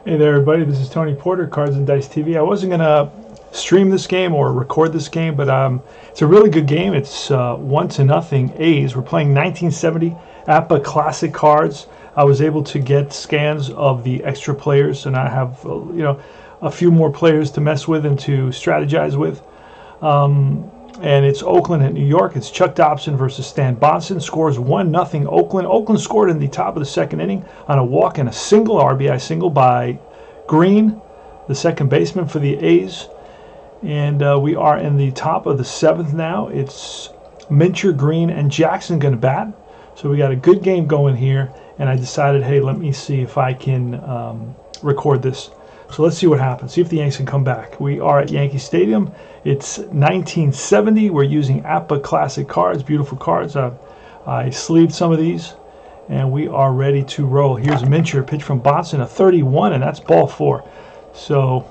Hey there, everybody. This is Tony Porter, Cards and Dice TV. I wasn't going to stream this game or record this game, but it's a really good game. It's 1-0 A's. We're playing 1970 APBA Classic cards. I was able to get scans of the extra players, and I have a few more players to mess with and to strategize with. And it's Oakland at New York. It's Chuck Dobson versus Stan Bonson. Scores 1-0 Oakland. Oakland scored in the top of the second inning on a walk and a single, RBI single by Green, the second baseman for the A's. And we are in the top of the seventh now. It's Mincher, Green, and Jackson going to bat. So we got a good game going here. And I decided, hey, let me see if I can record this. So let's see what happens. See if the Yankees can come back. We are at Yankee Stadium. It's 1970. We're using APBA Classic cards, beautiful cards. I sleeved some of these, and we are ready to roll. Here's Mincher, pitch from Bonson, a 31, and that's ball 4. So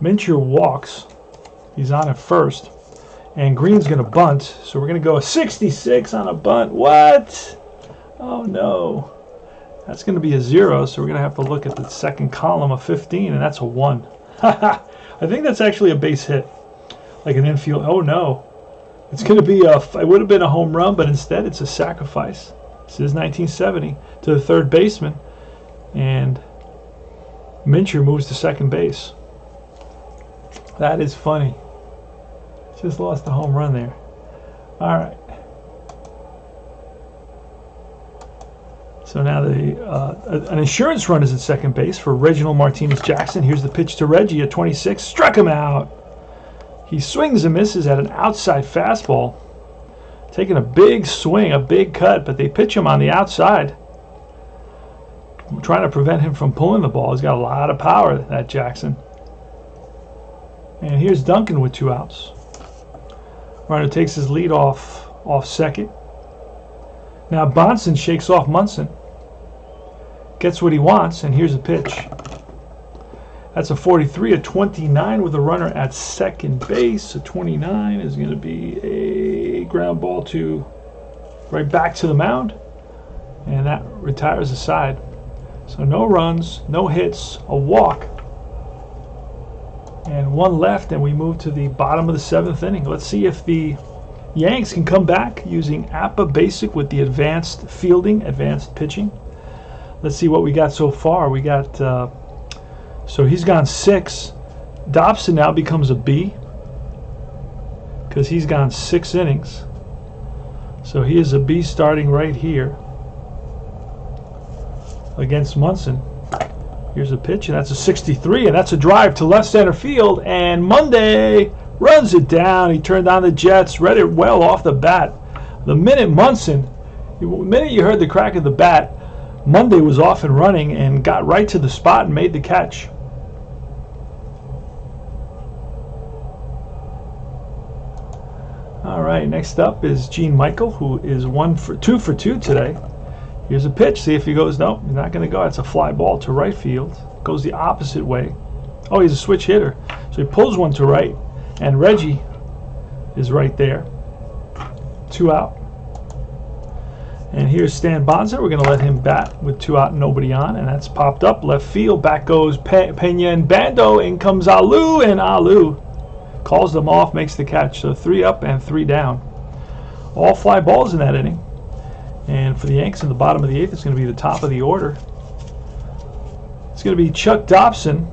Mincher walks. He's on at first, and Green's going to bunt. So we're going to go a 66 on a bunt. What? Oh, no. That's going to be a 0, so we're going to have to look at the second column of 15, and that's a 1. I think that's actually a base hit, like an infield. Oh, no. It's going to be it would have been a home run, but instead it's a sacrifice. This is 1970 to the third baseman, and Mincher moves to second base. That is funny. Just lost the home run there. All right. So now an insurance run is at second base for Reginald Martinez-Jackson. Here's the pitch to Reggie at 26. Struck him out. He swings and misses at an outside fastball. Taking a big swing, a big cut, but they pitch him on the outside. I'm trying to prevent him from pulling the ball. He's got a lot of power, that Jackson. And here's Duncan with 2 outs. Runner takes his lead off second. Now Bonson shakes off Munson. Gets what he wants, and here's a pitch. That's a 43, a 29 with a runner at second base. A 29 is going to be a ground ball to right back to the mound, and that retires the side. So no runs, no hits, a walk, and 1 left, and we move to the bottom of the 7th inning. Let's see if the Yanks can come back using APBA Basic with the advanced fielding, advanced pitching. Let's see what we got so far. We got, so he's gone 6. Dobson now becomes a B because he's gone 6 innings. So he is a B starting right here against Munson. Here's a pitch, and that's a 63, and that's a drive to left center field, and Monday runs it down. He turned on the jets, read it well off the bat. The minute you heard the crack of the bat, Monday was off and running and got right to the spot and made the catch. All right, next up is Gene Michael, who is 2 for 2 today. Here's a pitch. See if he goes. Nope, he's not going to go. It's a fly ball to right field. Goes the opposite way. Oh, he's a switch hitter. So he pulls one to right. And Reggie is right there. 2 out. And here's Stan Bonson. We're going to let him bat with 2 out and nobody on. And that's popped up. Left field. Back goes Pena and Bando. In comes Alou. And Alou calls them off. Makes the catch. So 3 up and 3 down. All fly balls in that inning. And for the Yanks in the bottom of the 8th, it's going to be the top of the order. It's going to be Chuck Dobson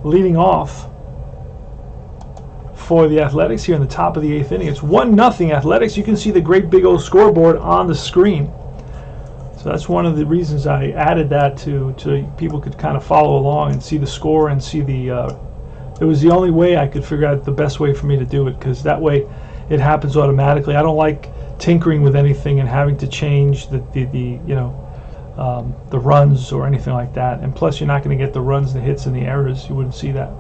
leading off for the Athletics here in the top of the 8th inning. It's 1-0 Athletics. You can see the great big old scoreboard on the screen. So that's one of the reasons I added that to people could kind of follow along and see the score and see the. It was the only way I could figure out the best way for me to do it, because that way it happens automatically. I don't like tinkering with anything and having to change the runs or anything like that. And plus, you're not going to get the runs, the hits, and the errors. You wouldn't see that.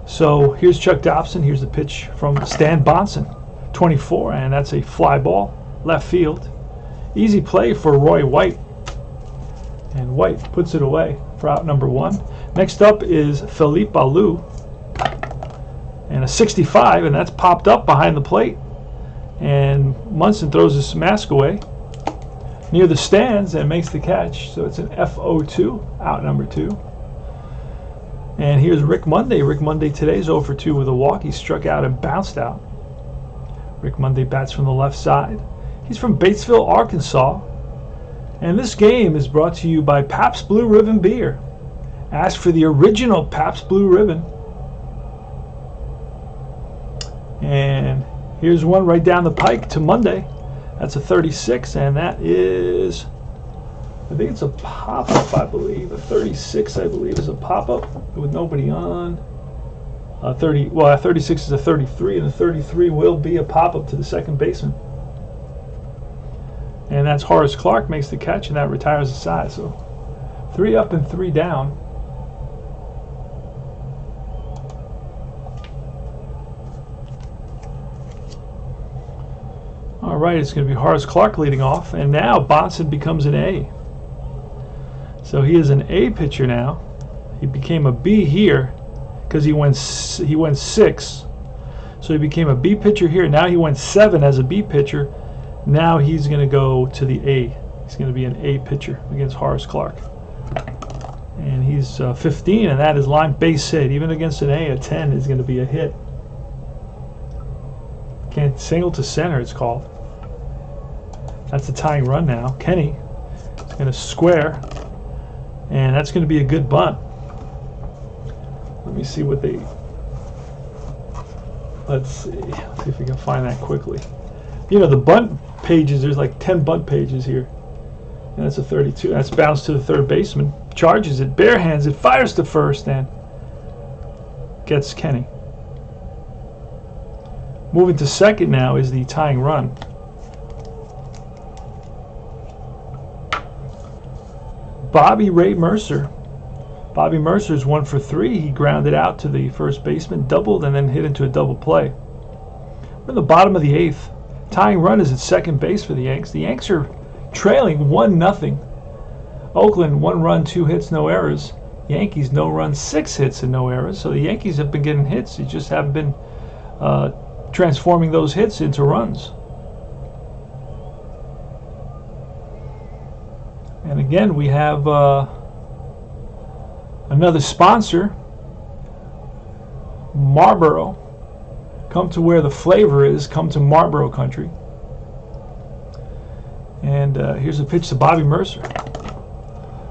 So here's Chuck Dobson. Here's the pitch from Stan Bonson, 24, and that's a fly ball, left field. Easy play for Roy White, and White puts it away for out number 1. Next up is Felipe Lou, and a 65, and that's popped up behind the plate. And Munson throws his mask away. near the stands and makes the catch. So it's an FO2, out number 2. And here's Rick Monday. Rick Monday today's 0 for 2 with a walk. He struck out and bounced out. Rick Monday bats from the left side. He's from Batesville, Arkansas. And this game is brought to you by Pabst Blue Ribbon Beer. Ask for the original Pabst Blue Ribbon. And here's one right down the pike to Monday. That's a 36, and that is, I think it's a pop-up, I believe. A 36, I believe, is a pop-up with nobody on. 36 is a 33, and the 33 will be a pop-up to the second baseman. And that's Horace Clark makes the catch, and that retires the side. So 3 up and 3 down. All right, it's going to be Horace Clark leading off, and now Bonson becomes an A. So he is an A pitcher now. He became a B here because he went 6. So he became a B pitcher here. Now he went 7 as a B pitcher. Now he's going to go to the A. He's going to be an A pitcher against Horace Clark. And he's 15, and that is line base hit. Even against an A, a 10 is going to be a hit. Can't single to center, it's called. That's the tying run now. Kenny is going to square, and that's going to be a good bunt. Let me see what they... Let's see if we can find that quickly. You know, the bunt pages, there's like 10 bunt pages here. And that's a 32. That's bounced to the third baseman. Charges it, bare hands it, fires to first, and gets Kenny. Moving to second now is the tying run. Bobby Ray Mercer. Bobby Mercer's 1 for 3. He grounded out to the first baseman, doubled, and then hit into a double play. We're in the bottom of the 8th. Tying run is at second base for the Yanks. The Yanks are trailing 1-0. Oakland, 1 run, 2 hits, no errors. Yankees, no run, 6 hits, and no errors. So the Yankees have been getting hits. They just haven't been transforming those hits into runs. And again, we have another sponsor, Marlboro. Come to where the flavor is. Come to Marlboro country. And here's a pitch to Bobby Mercer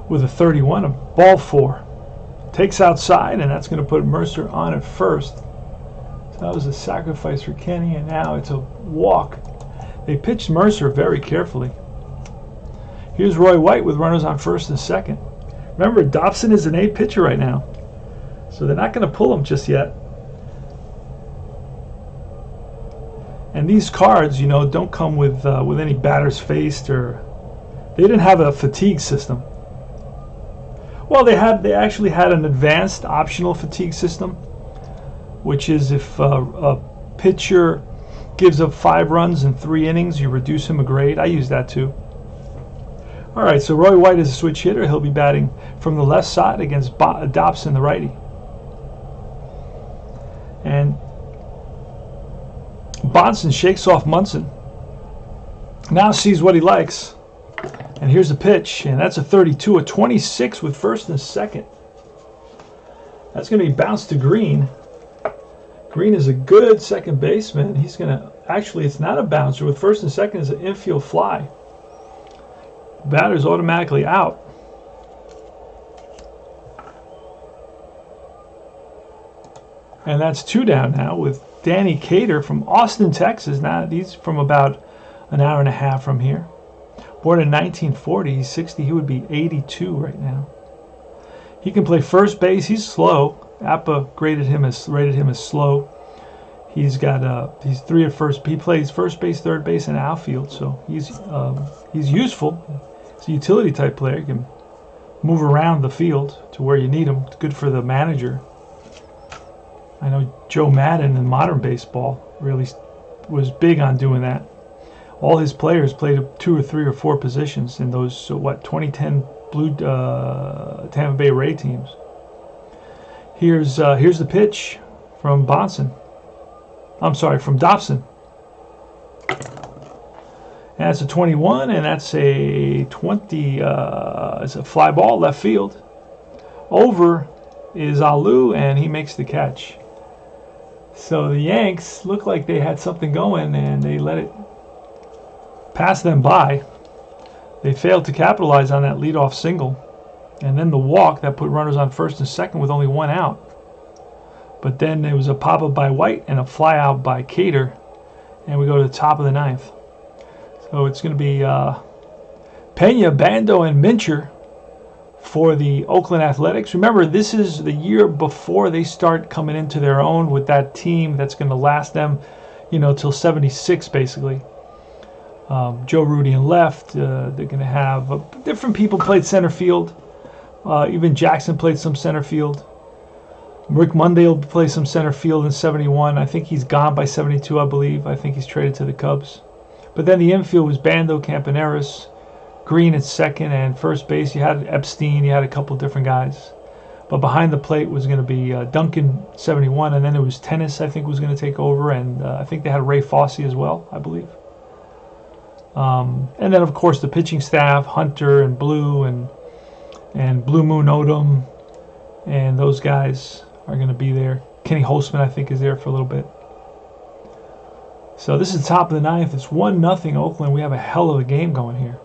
with a 31, a ball 4. Takes outside, and that's going to put Mercer on at first. So that was a sacrifice for Kenny, and now it's a walk. They pitched Mercer very carefully. Here's Roy White with runners on first and second. Remember, Dobson is an A pitcher right now, so they're not going to pull him just yet. And these cards, you know, don't come with any batters faced, or they didn't have a fatigue system. Well, they actually had an advanced optional fatigue system, which is if a pitcher gives up 5 runs in 3 innings, you reduce him a grade. I use that too. All right, so Roy White is a switch hitter. He'll be batting from the left side against Dobson, the righty. And Bonson shakes off Munson. Now sees what he likes. And here's the pitch, and that's a 32, a 26 with first and second. That's going to be bounced to Green. Green is a good second baseman. He's going to, actually, it's not a bouncer. With first and second is an infield fly. Batter's automatically out. And that's 2 down now with Danny Cater from Austin, Texas. Now he's from about an hour and a half from here. Born in 1940, he's 60. He would be 82 right now. He can play first base. He's slow. APBA rated him as slow. He's 3 at first. He plays first base, third base, and outfield. So he's useful. He's a utility type player. He can move around the field to where you need him. It's good for the manager. I know Joe Madden in modern baseball really was big on doing that. All his players played 2 or 3 or 4 positions in those 2010 Tampa Bay Ray teams. Here's the pitch from Bonson. I'm sorry, from Dobson. And that's a 21, and that's a 20. It's a fly ball left field. Over is Alou, and he makes the catch. So the Yanks look like they had something going, and they let it pass them by. They failed to capitalize on that leadoff single, and then the walk that put runners on first and second with only one out. But then there was a pop-up by White and a fly out by Cater, and we go to the top of the ninth. So it's going to be Pena, Bando, and Mincher for the Oakland Athletics. Remember, this is the year before they start coming into their own with that team that's going to last them, till 76 basically. Joe Rudy in left. They're going to have different people played center field. Even Jackson played some center field. Rick Monday will play some center field in 71. I think he's gone by 72, I believe. I think he's traded to the Cubs. But then the infield was Bando, Campaneris, Green at second, and first base you had Epstein. You had a couple different guys. But behind the plate was going to be Duncan, 71, and then it was Tennis, I think, was going to take over, and I think they had Ray Fosse as well, I believe. And then, of course, the pitching staff, Hunter and Blue and Blue Moon Odom, and those guys are going to be there. Kenny Holtzman, I think, is there for a little bit. So this is the top of the ninth. It's 1-0 Oakland. We have a hell of a game going here.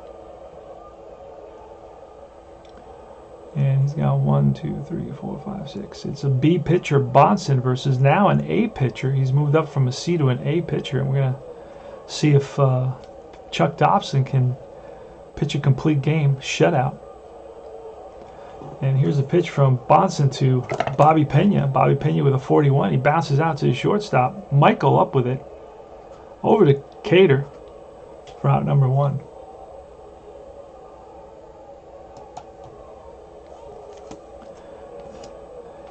And he's got 1, 2, 3, 4, 5, 6. It's a B pitcher, Bonson, versus now an A pitcher. He's moved up from a C to an A pitcher, and we're going to see if Chuck Dobson can pitch a complete game shutout. And here's a pitch from Bonson to Bobby Pena. Bobby Pena with a 41. He bounces out to the shortstop. Michael up with it. Over to Cater for out number 1.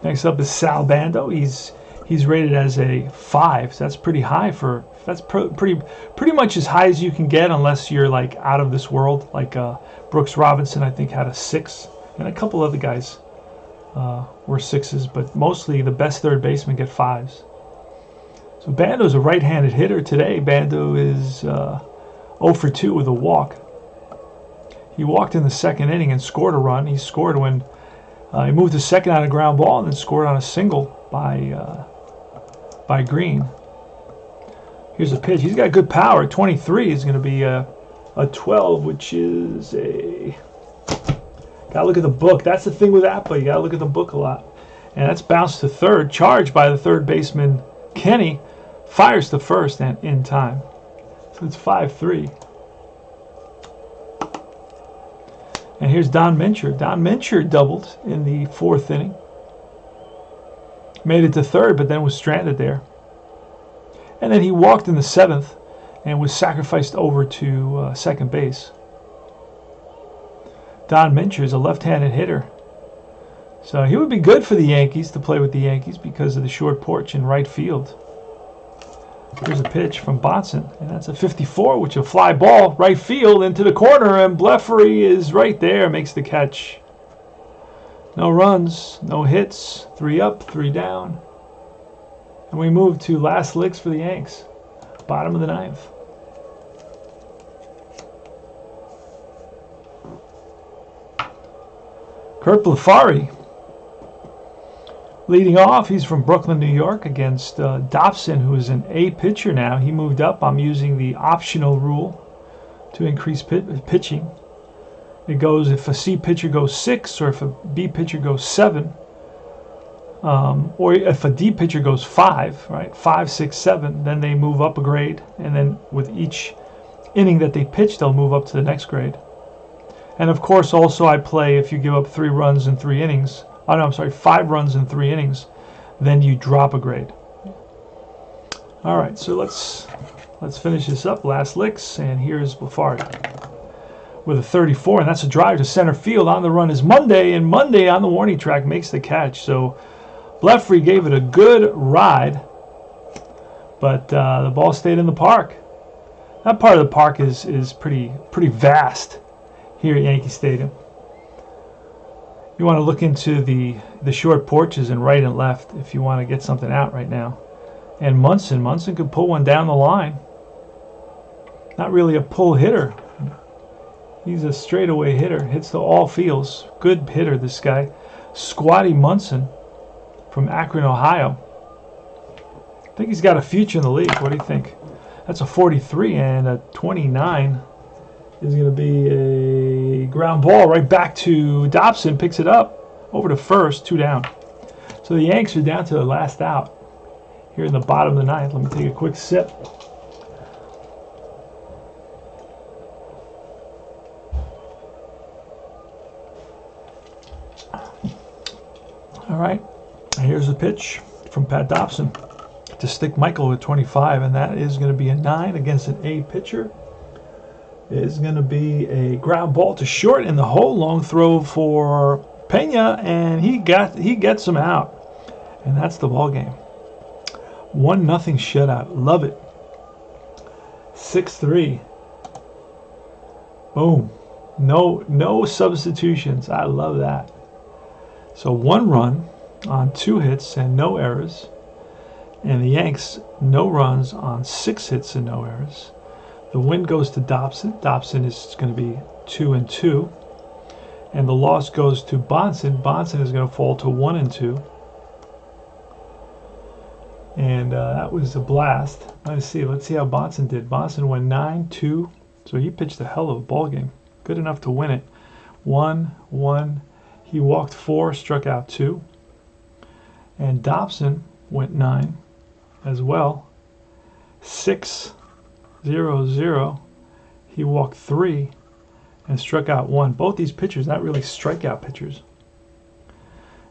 Next up is Sal Bando. He's rated as a 5. So that's pretty high for. That's pretty much as high as you can get, unless you're like out of this world. Like Brooks Robinson, I think, had a 6, and a couple other guys were 6s, but mostly the best third basemen get 5s. So Bando's a right-handed hitter today. Bando is 0 for 2 with a walk. He walked in the second inning and scored a run. He scored when he moved to second on a ground ball and then scored on a single by Green. Here's a pitch. He's got good power. 23 is going to be a 12, which is a... Got to look at the book. That's the thing with APBA. You got to look at the book a lot. And that's bounced to third. Charged by the third baseman, Kenny. Fires to first and in time. So it's 5-3. And here's Don Mincher. Don Mincher doubled in the 4th inning. Made it to third, but then was stranded there. And then he walked in the 7th and was sacrificed over to second base. Don Mincher is a left-handed hitter. So he would be good for the Yankees, to play with the Yankees, because of the short porch in right field. Here's a pitch from Bonson, and that's a 54, which is a fly ball right field into the corner, and Blefary is right there, makes the catch. No runs, no hits, 3 up, 3 down. And we move to last licks for the Yanks, bottom of the 9th. Kurt Blefary leading off. He's from Brooklyn, New York, against Dobson, who is an A pitcher now. He moved up. I'm using the optional rule to increase pitching. It goes if a C pitcher goes 6, or if a B pitcher goes 7, or if a D pitcher goes 5, right? 5, 6, 7, then they move up a grade, and then with each inning that they pitch, they'll move up to the next grade. And of course, also I play if you give up 3 runs in 3 innings. Oh no, I'm sorry, 5 runs in 3 innings, then you drop a grade. All right, so let's finish this up. Last licks, and here's Blefary with a 34, and that's a drive to center field. On the run is Monday, and Monday on the warning track makes the catch. So Blefary gave it a good ride, but the ball stayed in the park. That part of the park is pretty vast here at Yankee Stadium. You want to look into the short porches and right and left if you want to get something out right now. And Munson could pull one down the line. not really a pull hitter. He's a straightaway hitter. Hits to all fields. Good hitter, this guy. Squatty Munson from Akron, Ohio. I think he's got a future in the league. What do you think? That's a 43, and a 29 is going to be a ground ball right back to Dobson. Picks it up over to first, 2 down. So the Yanks are down to the last out here in the bottom of the ninth. Let me take a quick sip. All right, here's the pitch from Pat Dobson to Stick Michael with 25, and that is going to be a 9 against an A pitcher. It is going to be a ground ball to short in the hole. Long throw for Pena, and he gets him out, and that's the ball game. 1-0 shutout. Love it. 6-3. Boom. No substitutions. I love that. So 1 run on 2 hits and no errors. And the Yanks, no runs on 6 hits and no errors. The win goes to Dobson. Dobson is going to be 2-2. And the loss goes to Bonson. Bonson is going to fall to 1-2. And that was a blast. Let's see how Bonson did. Bonson went 9-2. So he pitched a hell of a ball game. Good enough to win it. 1-1. He walked 4, struck out 2. And Dobson went 9 as well. 6-0-0. He walked 3 and struck out 1. Both these pitchers, not really strikeout pitchers.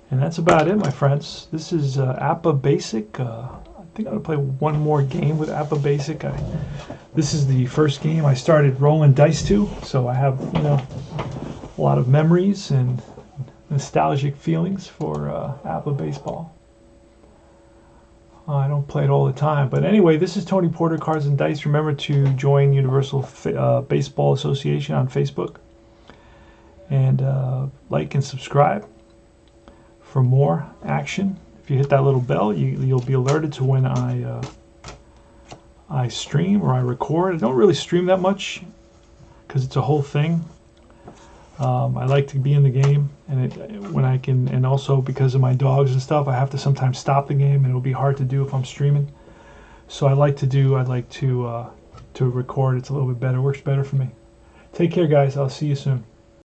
And that's about it, my friends. This is APBA Basic. I think I'm going to play one more game with APBA Basic. This is the first game I started rolling dice to, so I have, a lot of memories and nostalgic feelings for APBA baseball. I don't play it all the time. But anyway, this is Tony Porter, Cards and Dice. Remember to join Universal Baseball Association on Facebook. And like and subscribe for more action. If you hit that little bell, you'll be alerted to when I stream or I record. I don't really stream that much because it's a whole thing. I like to be in the game, and when I can, and also because of my dogs and stuff, I have to sometimes stop the game, and it'll be hard to do if I'm streaming. So I'd like to record. It's a little bit better, works better for me. Take care, guys. I'll see you soon.